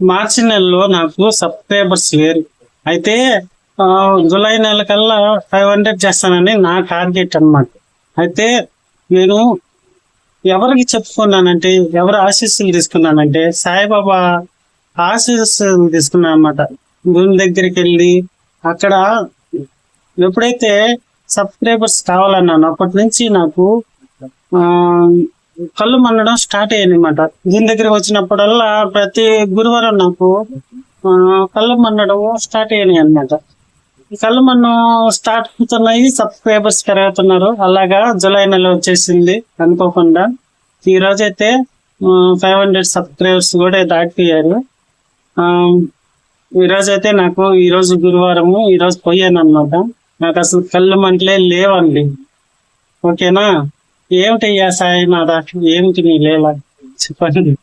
మార్చి నెలలో నాకు సబ్స్క్రైబర్స్ లేరు. అయితే జూలై నెల కల్లా 500 చేస్తానని నా టార్గెట్ అన్నమాట. అయితే నేను ఎవరికి చెప్పుకున్నానంటే, ఎవరు ఆశీస్సులు తీసుకున్నానంటే, సాయిబాబా ఆశీస్సులు తీసుకున్నాను అనమాట. గుడి దగ్గరికి వెళ్ళి అక్కడ ఎప్పుడైతే సబ్స్క్రైబర్స్ కావాలన్నాను అప్పటి నుంచి నాకు కళ్ళు మండడం స్టార్ట్ అయ్యింది అనమాట. దీని దగ్గరికి వచ్చినప్పుడల్లా ప్రతి గురువారం నాకు కళ్ళు మండడం స్టార్ట్ అయ్యాయి అనమాట. కళ్ళు మండడం స్టార్ట్ అవుతున్నాయి, సబ్స్క్రైబర్స్ పెరుగుతున్నారు. అలాగా జూలై నెల వచ్చేసింది అనుకోకుండా. ఈ రోజైతే 500 సబ్స్క్రైబర్స్ కూడా దాటిపోయారు. ఈ రోజైతే నాకు ఈ రోజు గురువారము, ఈ రోజు పోయాను అనమాట. నాకు అసలు కళ్ళు మంటలే లేవండి. ఓకేనా? ఏమిటయ్యా సాయినాథ, ఏమిటి నీ లేలా చెప్పండి.